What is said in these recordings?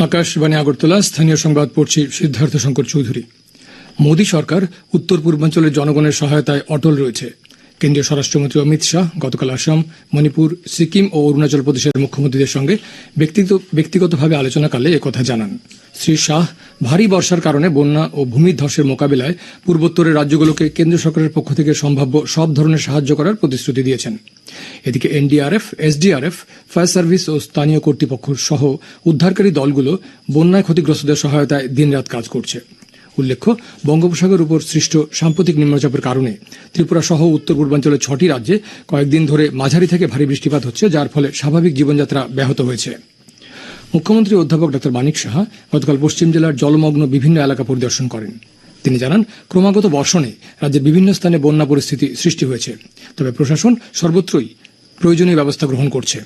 আকাশবাণী আগরতলা। স্থানীয় সংবাদ পড়ছি সিদ্ধার্থ শঙ্কর চৌধুরী। মোদী সরকার উত্তর পূর্বাঞ্চলের জনগণের সহায়তায় অটল রয়েছে। কেন্দ্রীয় স্বরাষ্ট্রমন্ত্রী অমিত শাহ গতকাল আসাম, মণিপুর, সিকিম ও অরুণাচল প্রদেশের মুখ্যমন্ত্রীদের সঙ্গে ব্যক্তিগতভাবে আলোচনাকালে একথা জানান। শ্রী শাহ ভারী বর্ষার কারণে বন্যা ও ভূমিধ্বসের মোকাবিলায় পূর্বোত্তরের রাজ্যগুলোকে কেন্দ্র সরকারের পক্ষ থেকে সম্ভাব্য সব ধরনের সাহায্য করার প্রতিশ্রুতি দিয়েছেন। এদিকে এনডিআরএফ, এসডিআরএফ, ফায়ার সার্ভিস ও স্থানীয় কর্তৃপক্ষ সহ উদ্ধারকারী দলগুলো বন্যায় ক্ষতিগ্রস্তদের সহায়তায় দিনরাত কাজ করছে। উল্লেখ্য, বঙ্গোপসাগরের উপর সৃষ্ট সাম্প্রতিক নিম্নচাপের কারণে ত্রিপুরা সহ উত্তর পূর্বাঞ্চলের 6টি রাজ্যে কয়েকদিন ধরে মাঝারি থেকে ভারী বৃষ্টিপাত হচ্ছে, যার ফলে স্বাভাবিক জীবনযাত্রা ব্যাহত হয়েছে। মুখ্যমন্ত্রী অধ্যাপক ডা মানিক সাহা গতকাল পশ্চিম জেলার জলমগ্ন বিভিন্ন এলাকা পরিদর্শন করেন। তিনি জানান, ক্রমাগত বর্ষণে রাজ্যের বিভিন্ন স্থানে বন্যা পরিস্থিতি সৃষ্টি হয়েছে, তবে প্রশাসন সর্বত্রই প্রয়োজনীয় ব্যবস্থা গ্রহণ করছে।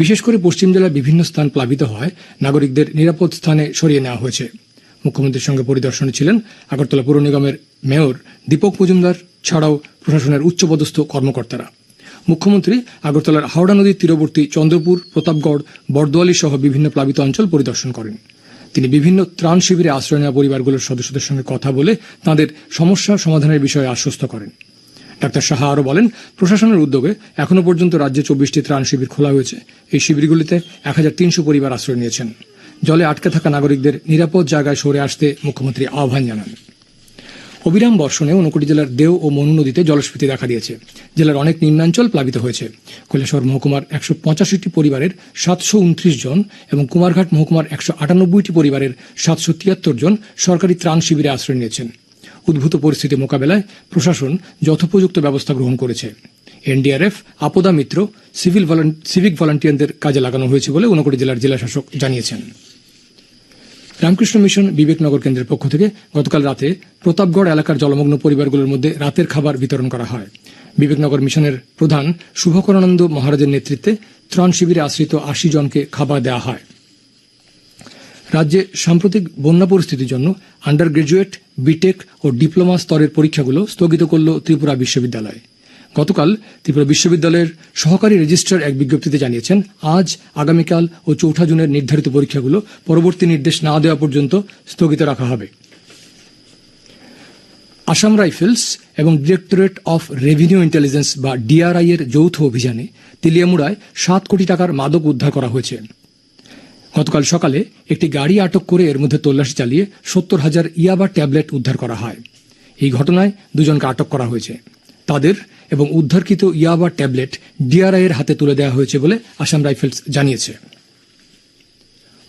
বিশেষ করে পশ্চিম জেলার বিভিন্ন স্থান প্লাবিত হওয়ায় নাগরিকদের নিরাপদ স্থানে সরিয়ে নেওয়া হয়েছে। মুখ্যমন্ত্রীর সঙ্গে পরিদর্শনে ছিলেন আগরতলা পৌর নিগমের মেয়র দীপক মজুমদার ছাড়াও প্রশাসনের উচ্চপদস্থ কর্মকর্তারা। মুখ্যমন্ত্রী আগরতলার হাওড়া নদীর তীরবর্তী চন্দ্রপুর, প্রতাপগড়, বরদোয়ালি সহ বিভিন্ন প্লাবিত অঞ্চল পরিদর্শন করেন। তিনি বিভিন্ন ত্রাণ শিবিরে আশ্রয় নেওয়া পরিবারগুলোর সদস্যদের সঙ্গে কথা বলে তাঁদের সমস্যা সমাধানের বিষয়ে আশ্বস্ত করেন। ডাক্তার সাহা আরও বলেন, প্রশাসনের উদ্যোগে এখনো পর্যন্ত রাজ্যে 24টি ত্রাণ শিবির খোলা হয়েছে। এই শিবিরগুলিতে 1300 পরিবার আশ্রয় নিয়েছেন। জলে আটকে থাকা নাগরিকদের নিরাপদ জায়গায় সরে আসতে মুখ্যমন্ত্রী আহ্বান জানান। অবিরাম বর্ষণে ঊনকোটি জেলার দেও ও মনু নদীতে জলস্ফীতি দেখা দিয়েছে। জেলার অনেক নিম্নাঞ্চল প্লাবিত হয়েছে। কৈলাসহর মহকুমার 185টি পরিবারের 729 জন এবং কুমারঘাট মহকুমার 198টি পরিবারের 773 জন সরকারি ত্রাণ শিবিরে আশ্রয় নিয়েছেন। উদ্ভূত পরিস্থিতি মোকাবেলায় প্রশাসন যথোপযুক্ত ব্যবস্থা গ্রহণ করেছে। এনডিআরএফ, আপদা মিত্র, সিভিক ভলান্টিয়ারদের কাজে লাগানো হয়েছে বলে ঊনকোটি জেলার জেলাশাসক জানিয়েছেন। রামকৃষ্ণ মিশন বিবেকনগর কেন্দ্রের পক্ষ থেকে গতকাল রাতে প্রতাপগড় এলাকার জলমগ্ন পরিবারগুলোর মধ্যে রাতের খাবার বিতরণ করা হয়। বিবেকনগর মিশনের প্রধান শুভকরানন্দ মহারাজের নেতৃত্বে ত্রাণ শিবিরে আশ্রিত 80 জনকে খাবার দেওয়া হয়। রাজ্যে সাম্প্রতিক বন্যা পরিস্থিতির জন্য আন্ডার গ্রাজুয়েট, বিটেক ও ডিপ্লোমা স্তরের পরীক্ষাগুলো স্থগিত করল ত্রিপুরা বিশ্ববিদ্যালয়। গতকাল ত্রিপুরা বিশ্ববিদ্যালয়ের সহকারী রেজিস্ট্রার এক বিজ্ঞপ্তিতে জানিয়েছেন, আজ, আগামীকাল ও 4 জুনের নির্ধারিত পরীক্ষাগুলো পরবর্তী নির্দেশ না দেওয়া পর্যন্ত স্থগিত রাখা হবে। আসাম রাইফেলস এবং ডিরেক্টরেট অফ রেভিনিউ ইন্টেলিজেন্স বা ডিআরআই এর যৌথ অভিযানে তেলিয়ামুড়ায় 7 কোটি টাকার মাদক উদ্ধার করা হয়েছে। গতকাল সকালে একটি গাড়ি আটক করে এর মধ্যে তল্লাশি চালিয়ে 70,000 ইয়াবা ট্যাবলেট উদ্ধার করা হয়। এই ঘটনায় 2 জনকে আটক করা হয়েছে। তাদের এবং উদ্ধারকৃত ইয়াবা ট্যাবলেট ডিআরআই এর হাতে তুলে দেওয়া হয়েছে বলে আসাম রাইফেলস জানিয়েছে।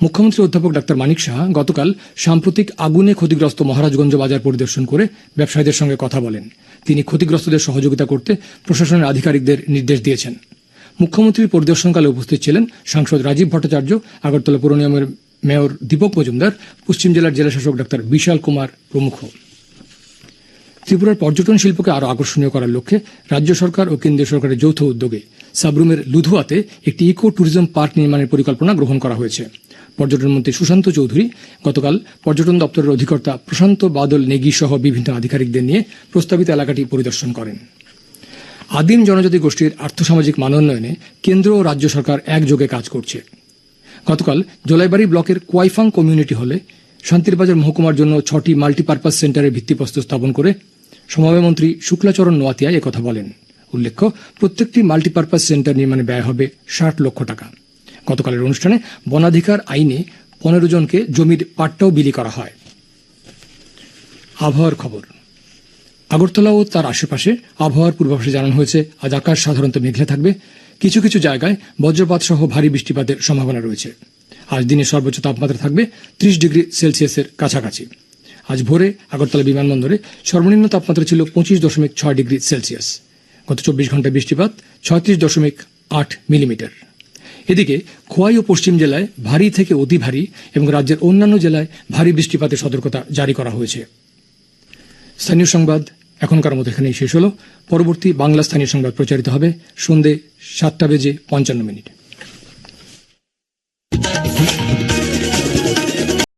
মুখ্যমন্ত্রী অধ্যাপক ডা মানিক সাহা গতকাল সাম্প্রতিক আগুনে ক্ষতিগ্রস্ত মহারাজগঞ্জ বাজার পরিদর্শন করে ব্যবসায়ীদের সঙ্গে কথা বলেন। তিনি ক্ষতিগ্রস্তদের সহযোগিতা করতে প্রশাসনের আধিকারিকদের নির্দেশ দিয়েছেন। মুখ্যমন্ত্রীর পরিদর্শনকালে উপস্থিত ছিলেন সাংসদ রাজীব ভট্টাচার্য, আগরতলা পৌর নিগমের মেয়র দীপক মজুমদার, পশ্চিম জেলার জেলাশাসক ডা বিশাল কুমার প্রমুখ। ত্রিপুরার পর্যটন শিল্পকে আরও আকর্ষণীয় করার লক্ষ্যে রাজ্য সরকার ও কেন্দ্রীয় সরকারের যৌথ উদ্যোগে সাবরুমের লুধুয়াতে একটি ইকো ট্যুরিজম পার্ক নির্মাণের পরিকল্পনা গ্রহণ করা হয়েছে। পর্যটন মন্ত্রী সুশান্ত চৌধুরী গতকাল পর্যটন দপ্তরের অধিকর্তা প্রশান্ত বাদল নেগি সহ বিভিন্ন আধিকারিকদের নিয়ে প্রস্তাবিত এলাকাটি পরিদর্শন করেন। আদিম জনজাতি গোষ্ঠীর আর্থসামাজিক মানোন্নয়নে কেন্দ্র ও রাজ্য সরকার একযোগে কাজ করছে। গতকাল জলাইবাড়ি ব্লকের কোয়াইফাং কমিউনিটি হলে শান্তিরবাজার মহকুমার জন্য 6টি মাল্টিপারপাস সেন্টারের ভিত্তিপ্রস্তর স্থাপন করে সমবায় মন্ত্রী শুক্লাচরণ নোয়াতিয়া একথা বলেন। উল্লেখ্য, প্রত্যেকটি মাল্টিপারপাস সেন্টার নির্মাণে ব্যয় হবে 60 লক্ষ টাকা। গতকালের অনুষ্ঠানে বনাধিকার আইনে 15 জনকে জমির পাট্টাও বিলি করা হয়। আবহাওয়ার খবর। আগরতলা ও তার আশেপাশে আবহাওয়ার পূর্বাভাসে জানানো হয়েছে, আজ আকাশ সাধারণত মেঘলা থাকবে। কিছু কিছু জায়গায় বজ্রপাত সহ ভারী বৃষ্টিপাতের সম্ভাবনা রয়েছে। আজ দিনের সর্বোচ্চ তাপমাত্রা থাকবে 30 ডিগ্রি সেলসিয়াসের কাছাকাছি। আজ ভোরে আগরতলা বিমানবন্দরে সর্বনিম্ন তাপমাত্রা ছিল 25.6 ডিগ্রি সেলসিয়াস। গত 24 ঘন্টায় বৃষ্টিপাত 36.8 মিলিমিটার। এদিকে খোয়াই ও পশ্চিম জেলায় ভারী থেকে অতি ভারী এবং রাজ্যের অন্যান্য জেলায় ভারী বৃষ্টিপাতের সতর্কতা জারি করা হয়েছে। স্থানীয় সংবাদ এখনকার মতো এখানেই শেষ হলো। পরবর্তী বাংলা স্থানীয় সংবাদ প্রচারিত হবে সন্ধ্যে 7:55